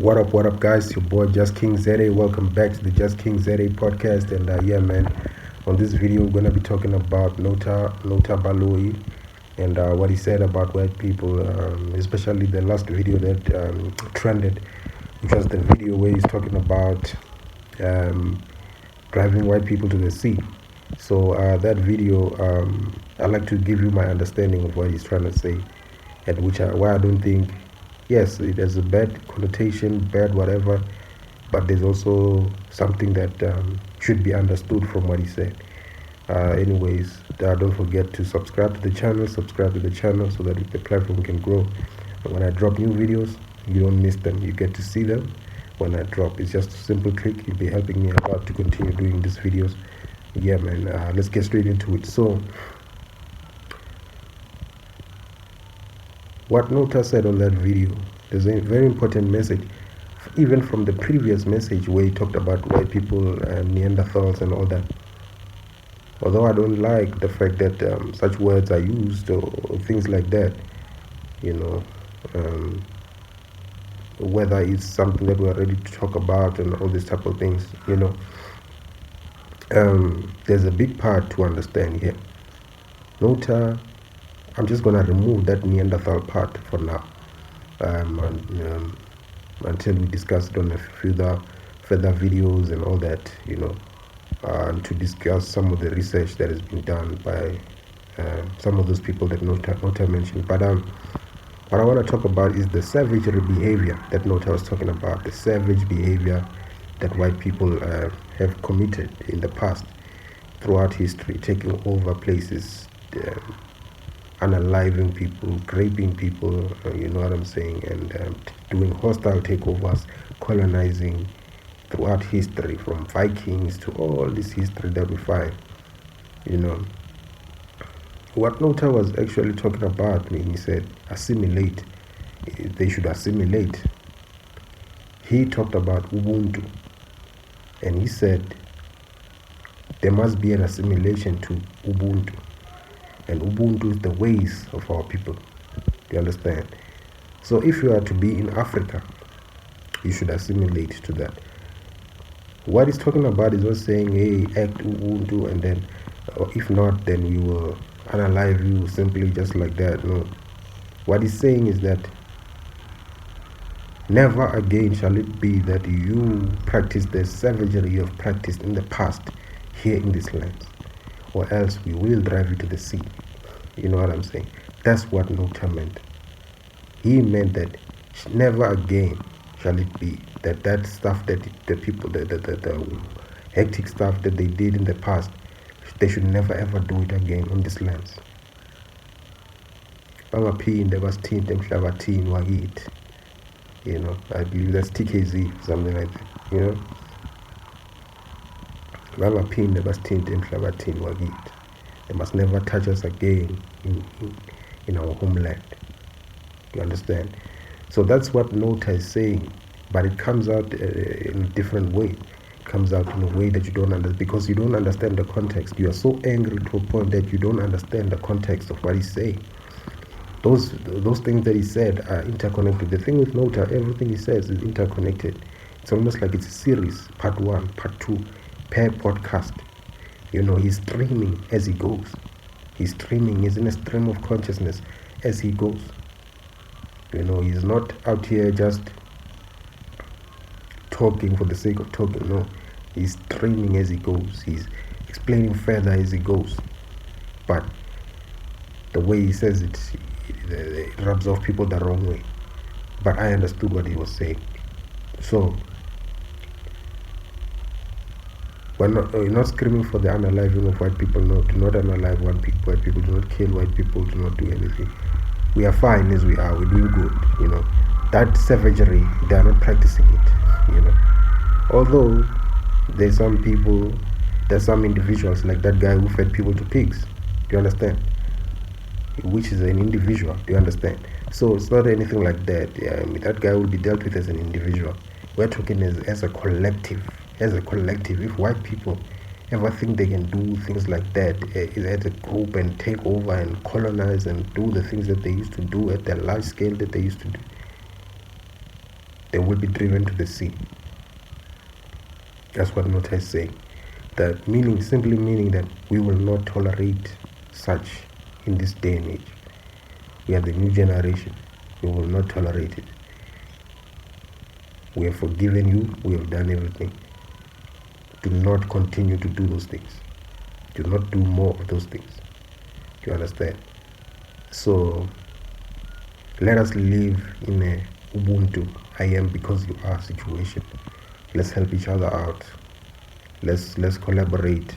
What up, guys? Your boy Just King Zere. Welcome back to the Just King Zere podcast. And yeah, man, on this video, we're gonna be talking about Nota Baloi and what he said about white people, especially the last video that trended, which was the video where he's talking about um, driving white people to the sea. So that video, I'd like to give you my understanding of what he's trying to say, and why I don't think, yes, it has a bad connotation, bad whatever, but there's also something that should be understood from what he said. Anyways, don't forget to subscribe to the channel, so that the platform can grow. And when I drop new videos, you don't miss them. You get to see them when I drop. It's just a simple click. You'll be helping me a lot to continue doing these videos. Yeah, man, let's get straight into it. So, what Nota said on that video, there's a very important message, even from the previous message where he talked about white people and Neanderthals and all that. Although I don't like the fact that such words are used or things like that, you know, whether it's something that we're ready to talk about and all these type of things, there's a big part to understand here. Nota, I'm just going to remove that Neanderthal part for now, until we discuss it on a further videos and all that, and to discuss some of the research that has been done by some of those people that Nota mentioned. But what I want to talk about is the savagery behavior that Nota was talking about, the savage behavior that white people have committed in the past, throughout history, taking over places, unaliving people, raping people, you know what I'm saying, and doing hostile takeovers, colonizing throughout history, from Vikings to all this history that we find. What Nota was actually talking about when he said assimilate, they should assimilate. He talked about Ubuntu, and he said there must be an assimilation to Ubuntu, and Ubuntu is the ways of our people. You understand? So if you are to be in Africa, you should assimilate to that. What he's talking about is not saying, hey, act Ubuntu, and then, or if not, then we will unalive you simply just like that. No. What he's saying is that never again shall it be that you practice the savagery you have practiced in the past here in this land, or else we will drive you to the sea. You know what I'm saying? That's what Nota meant. He meant that never again shall it be that stuff that the people, the hectic stuff that they did in the past, they should never ever do it again on this lands. Bangaphinde basithinte emhlabathini wakithi. I believe that's TKZ, something like that. Bangaphinde basithinte emhlabathini wakithi. They must never touch us again in our homeland. You understand? So that's what Nota is saying, but it comes out in a different way. It comes out in a way that you don't understand, because you don't understand the context. You are so angry to a point that you don't understand the context of what he's saying. Those things that he said are interconnected. The thing with Nota, everything he says is interconnected. It's almost like it's a series, part 1, part 2, per podcast. He's streaming as he goes. He's streaming. He's in a stream of consciousness as he goes. He's not out here just talking for the sake of talking. No, he's streaming as he goes. He's explaining further as he goes. But the way he says it rubs off people the wrong way. But I understood what he was saying. So we're not screaming for the unaliving of white people. No, do not unalive white people. Do not kill white people. Do not do anything. We are fine as we are. We're doing good. That savagery, they are not practicing it. Although there's some individuals like that guy who fed people to pigs. Do you understand? Which is an individual. Do you understand? So it's not anything like that. That guy will be dealt with as an individual. We're talking as a collective. As a collective, if white people ever think they can do things like that as a group and take over and colonize and do the things that they used to do at the large scale that they used to do, they will be driven to the sea. That's what Nota is saying. That meaning, simply meaning that we will not tolerate such in this day and age. We are the new generation. We will not tolerate it. We have forgiven you. We have done everything. Do not continue to do those things. Do not do more of those things. Do you understand? So let us live in a Ubuntu, I am because you are situation. Let's help each other out. Let's collaborate.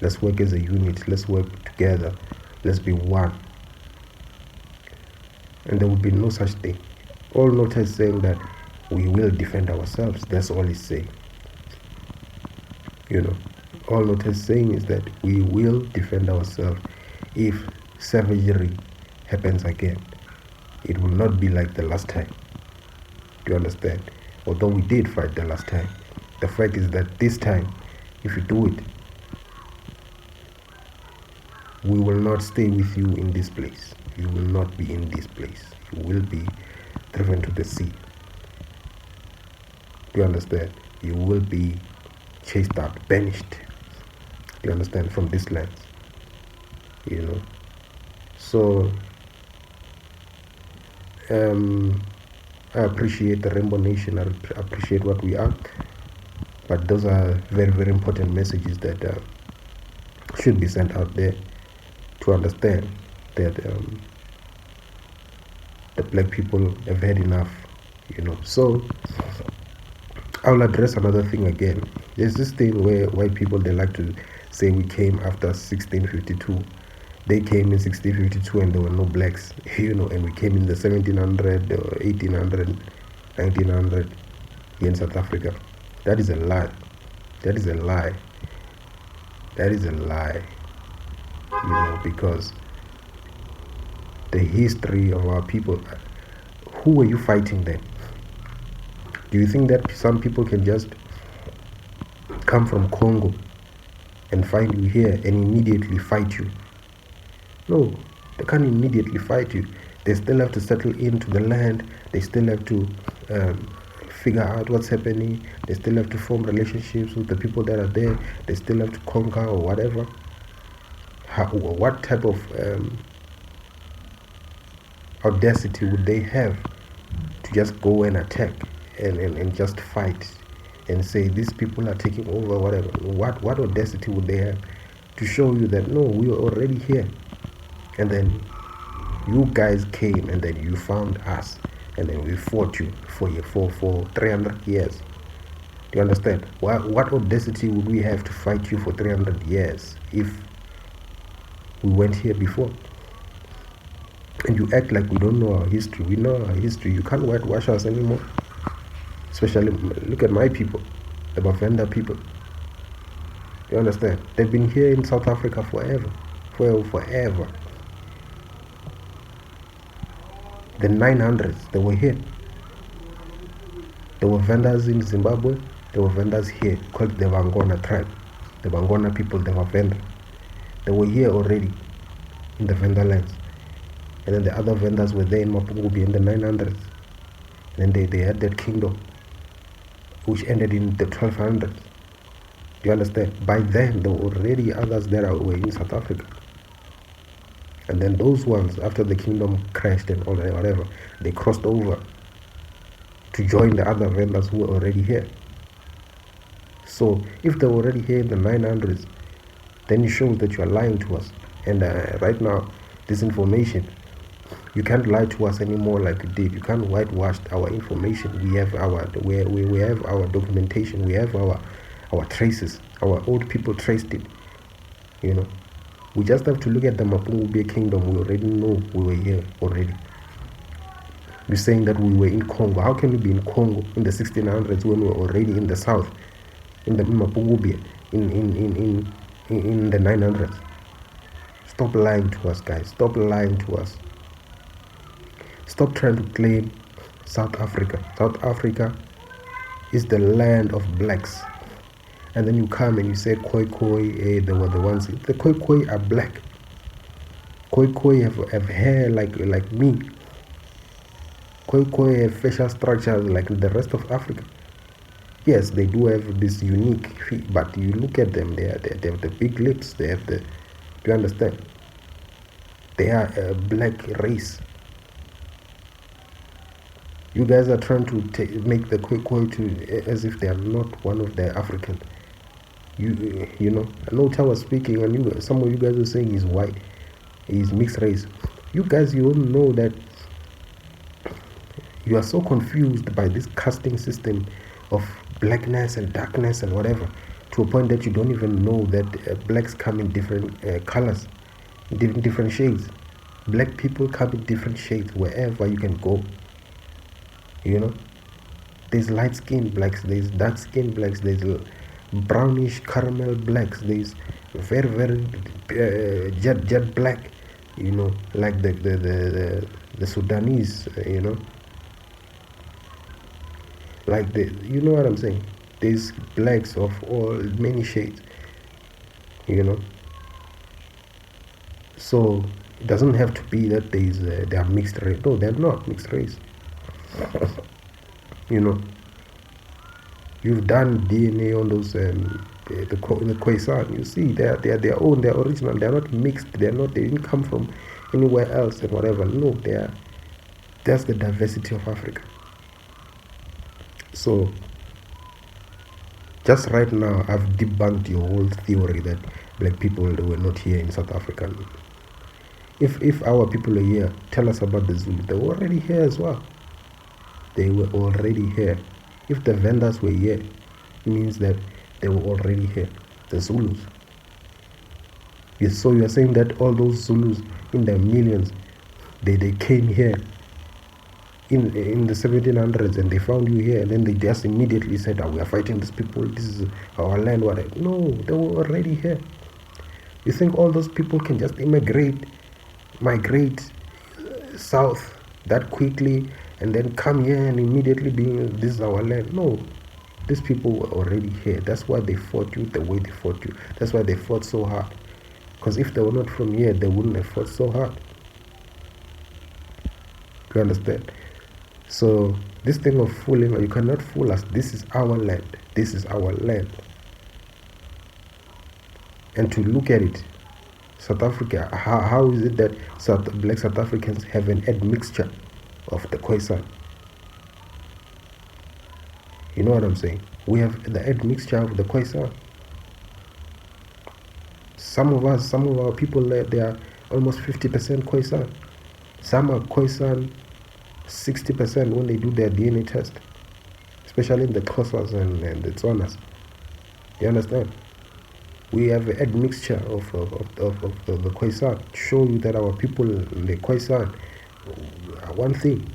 Let's work as a unit. Let's work together. Let's be one. And there will be no such thing. All Nota is saying that we will defend ourselves. That's all he's saying. All Nota is saying is that we will defend ourselves if savagery happens again. It will not be like the last time. Do you understand? Although we did fight the last time, the fact is that this time, if you do it, we will not stay with you in this place. You will not be in this place. You will be driven to the sea. Do you understand? You will be chased out, banished. Do you understand? From this land. So I appreciate the Rainbow Nation. I appreciate what we are. But those are very, very important messages that should be sent out there to understand that the black people have had enough. So I'll address another thing again. There's this thing where white people, they like to say we came after 1652. They came in 1652 and there were no blacks, and we came in the 1700 or 1800, 1900 here in South Africa. That is a lie. That is a lie. That is a lie. Because the history of our people, who were you fighting then? Do you think that some people can just come from Congo and find you here and immediately fight you? No, they can't immediately fight you. They still have to settle into the land. They still have to figure out what's happening. They still have to form relationships with the people that are there. They still have to conquer or whatever. What type of audacity would they have to just go and attack and just fight and say these people are taking over, whatever? What audacity would they have to show you that no, we are already here, and then you guys came and then you found us and then we fought you for 300 years? Do you understand? What audacity would we have to fight you for 300 years if we went here before? And you act like we don't know our history. We know our history. You can't whitewash us anymore. Especially, look at my people, the Bavenda people. You understand? They've been here in South Africa forever. Forever. The 900s, they were here. There were vendors in Zimbabwe. There were vendors here called the Vangona tribe. The Vangona people, they were vendors. They were here already in the vendor lands. And then the other vendors were there in Mapungubi in the 900s. And then they had that kingdom, which ended in the 1200s. Do you understand? By then, there were already others that were in South Africa. And then those ones, after the kingdom crashed and all that, whatever, they crossed over to join the other vendors who were already here. So if they were already here in the 900s, then it shows that you are lying to us. And right now, this information, you can't lie to us anymore like you did. You can't whitewash our information. We have we have our documentation. We have our traces. Our old people traced it. We just have to look at the Mapungubwe kingdom. We already know we were here already. You're saying that we were in Congo. How can we be in Congo in the 1600s when we were already in the south, in the Mapungubwe, in the 900s? Stop lying to us, guys. Stop lying to us. Stop trying to claim South Africa. South Africa is the land of blacks. And then you come and you say Khoi, they were the ones. The Khoi are black. Khoi have hair like me. Khoi have facial structures like the rest of Africa. Yes, they do have this unique feet, but you look at them, they have the big lips, they have the, do you understand? They are a black race. You guys are trying to make the Khoi to as if they are not one of the Africans. You know, Nota was speaking, and some of you guys were saying he's white, he's mixed race. You guys, you don't know that you are so confused by this casting system of blackness and darkness and whatever, to a point that you don't even know that blacks come in different colors, different shades. Black people come in different shades wherever you can go. You know, there's light skinned blacks, there's dark skinned blacks, there's brownish caramel blacks, there's very jet black, you know, like the Sudanese, you know, like you know what I'm saying. There's blacks of all many shades, you know. So it doesn't have to be that they are mixed race. No, they're not mixed race. You know, you've done DNA on those the Khoisan. You see, they're their own. They're original. They're not mixed. They're not. They didn't come from anywhere else and whatever. No, they are. That's the diversity of Africa. So just right now, I've debunked your whole theory that black people were not here in South Africa. If our people are here, tell us about the Zulu. They were already here as well. They were already here. If the vendors were here, it means that they were already here. The Zulus. Yes, so you are saying that all those Zulus in the millions, they came here in the 1700s and they found you here, and then they just immediately said, oh, we are fighting these people, this is our land, whatever. No, they were already here. You think all those people can just migrate south that quickly and then come here and immediately be, this is our land? No, these people were already here. That's why they fought you the way they fought you. That's why they fought so hard. Because if they were not from here, they wouldn't have fought so hard. You understand? So this thing of fooling, you cannot fool us. This is our land. This is our land. And to look at it, South Africa, how is it that black South Africans have an admixture of the Khoisan? You know what I'm saying? We have the admixture of the Khoisan. Some of our people, they are almost 50% Khoisan. Some are Khoisan 60% when they do their DNA test, especially in the Xhosas and the Tsonas. You understand? We have an admixture of the Khoisan to show you that our people, the Khoisan, are one thing.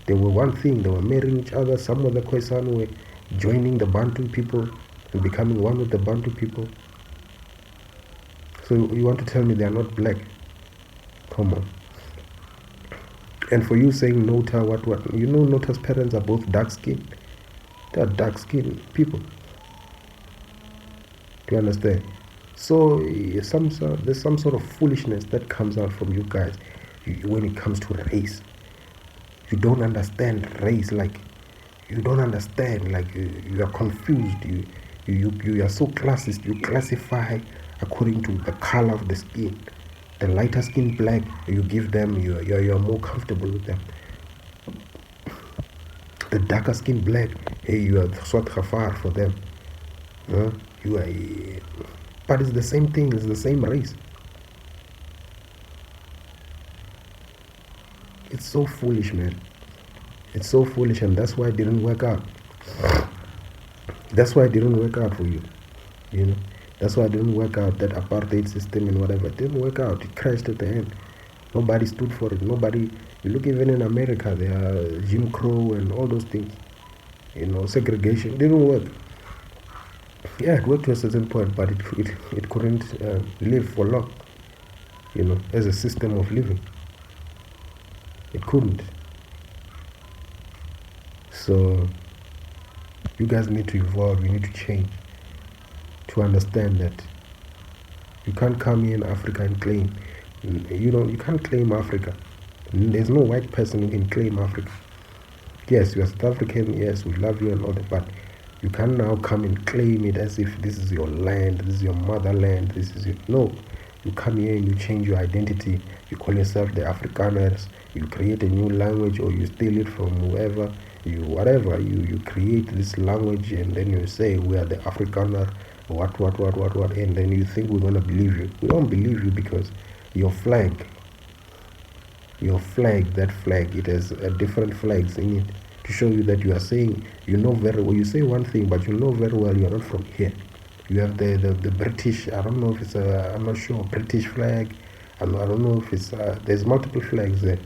They were one thing. They were marrying each other. Some of the Khoisan were joining the Bantu people and becoming one with the Bantu people. So you want to tell me they are not black? Come on. And for you saying Nota, what? You know Nota's parents are both dark-skinned. They are dark-skinned people. Do you understand? So there's some sort of foolishness that comes out from you guys when it comes to race. You don't understand race, like you don't understand, like you are confused. You are so classist. You classify according to the color of the skin. The lighter skin black, you give them, you're more comfortable with them. The darker skin black, hey, you are Swat Khafar for them. You are, but it's the same thing. It's the same race. It's so foolish, man. It's so foolish, and that's why it didn't work out. That's why it didn't work out for you. You know, that's why it didn't work out, that apartheid system and whatever. It didn't work out. It crashed at the end. Nobody stood for it. Nobody. You look, even in America, there are Jim Crow and all those things. You know, segregation. It didn't work. Yeah, it worked to a certain point, but it couldn't live for long. You know, as a system of living. It couldn't. So you guys need to evolve. You need to change to understand that you can't come here in Africa and claim. You can't claim Africa. There's no white person who can claim Africa. Yes, you're South African, yes, we love you and all that, but you can't now come and claim it as if this is your land, this is your motherland, this is your... No. You come here and you change your identity. You call yourself the Afrikaners. You create a new language, or you steal it from whoever. You create this language, and then you say we are the Afrikaner, what, and then you think we're going to believe you. We don't believe you because your flag, that flag, it has different flags in it to show you that you are saying, you know very well, you say one thing, but you know very well you're not from here. You have the British, I don't know if it's I'm not sure, British flag. I don't know if it's, there's multiple flags there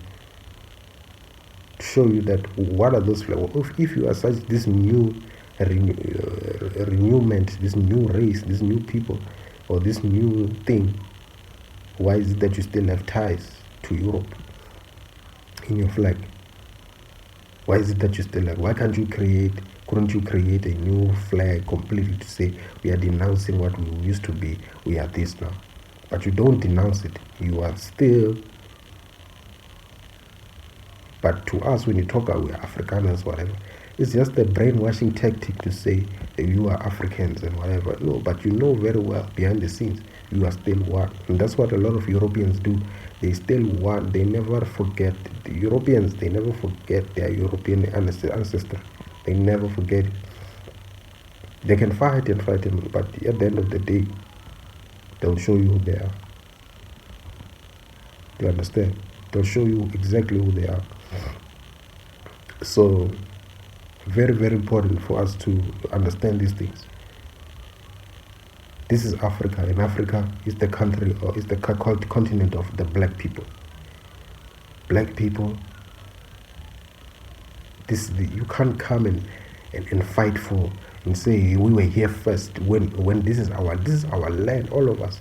to show you that what are those flags. If you are such this new renewment, this new race, this new people, or this new thing, why is it that you still have ties to Europe in your flag? Why is it that you still have? Couldn't you create a new flag completely to say we are denouncing what we used to be, we are this now? But you don't denounce it. You are still... But to us, when you talk about we are Afrikaners, whatever, it's just a brainwashing tactic to say that you are Africans and whatever. No, but you know very well behind the scenes you are still one. And that's what a lot of Europeans do. They still one. They never forget. The Europeans, they never forget their European ancestor. They never forget it. They can fight, but at the end of the day, they'll show you who they are. You understand? They'll show you exactly who they are. So, very, very important for us to understand these things. This is Africa, and Africa is the country, or is the continent of the black people. Black people, you can't come and fight for and say we were here first when this is our land, all of us.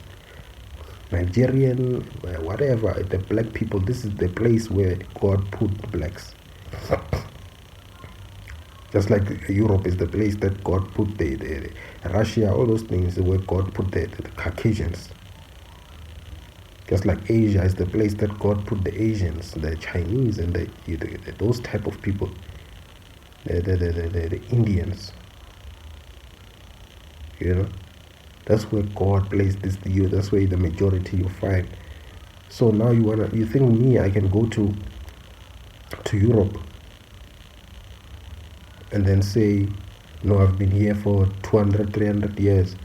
Nigerian, whatever, the black people, this is the place where God put blacks. Just like Europe is the place that God put the Russia, all those things where God put the Caucasians. Just like Asia is the place that God put the Asians, the Chinese, and those type of people, the Indians. You know, that's where God placed this. That's where the majority you find. So now you think me, I can go to Europe and then say, no, I've been here for 200, 300 years.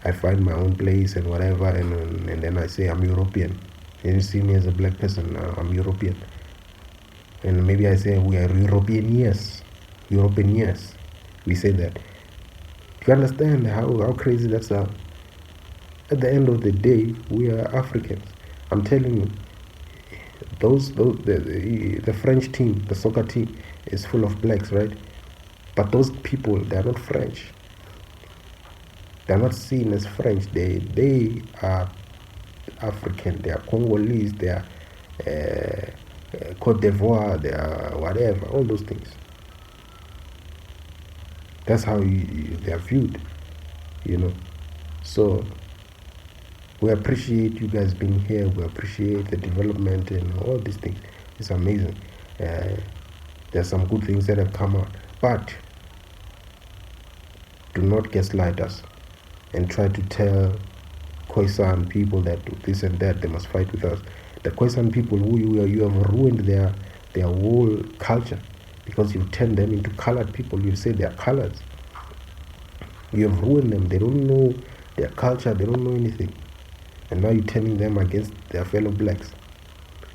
I find my own place and whatever, and then I say I'm European. And you see me as a black person, I'm European. And maybe I say we are European, yes. We say that. Do you understand how crazy that's? At the end of the day, we are Africans. I'm telling you, the French team, the soccer team, is full of blacks, right? But those people, they're not French. They're not seen as French. They are African. They are Congolese. They are Cote d'Ivoire. They are whatever. All those things. That's how they are viewed, you know. So we appreciate you guys being here. We appreciate the development and all these things. It's amazing. There's some good things that have come out, but do not gaslight us and try to tell Khoisan people that this and that they must fight with us. The Khoisan people, you have ruined their whole culture, because you turn them into colored people. You say they are colors. You have ruined them. They don't know their culture. They don't know anything. And now you're turning them against their fellow blacks.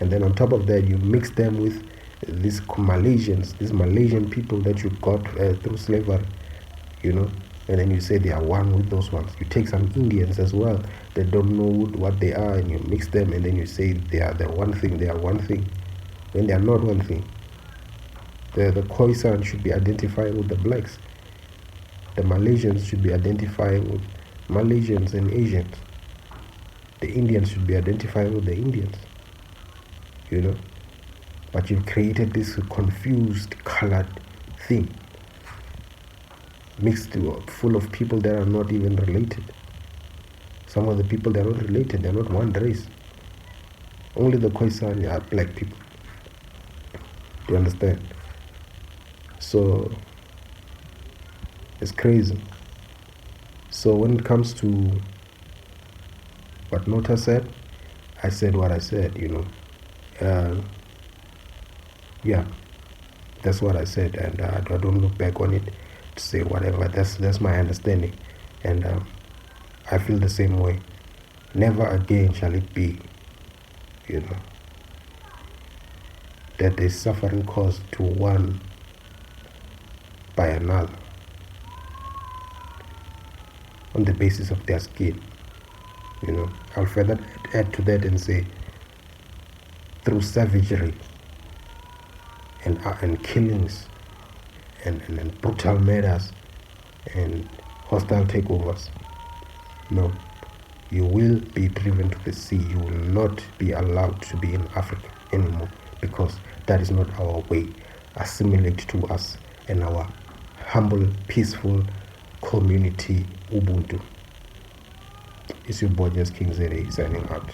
And then on top of that, you mix them with these Malaysian people that you got through slavery, you know. And then you say they are one with those ones. You take some Indians as well that don't know what they are, and you mix them, and then you say they are the one thing. They are one thing when they are not one thing. The Khoisan should be identifying with the blacks. The Malaysians should be identifying with Malaysians and Asians. The Indians should be identifying with the Indians. You know? But you've created this confused, colored thing, mixed full of people that are not even related. Some of the people, they're not related. They're not one race. Only the Khoisan are black people. Do you understand? So it's crazy. So when it comes to what Nota said, I said what I said, yeah, that's what I said, and I don't look back on it to say whatever. That's my understanding, and I feel the same way. Never again shall it be, that there's suffering caused to one by another on the basis of their skin. I'll further add to that and say, through savagery and killings and brutal murders and hostile takeovers. No, you will be driven to the sea. You will not be allowed to be in Africa anymore, because that is not our way. Assimilate to us and our humble, peaceful community Ubuntu. It's your boy, Just King Zere, signing out.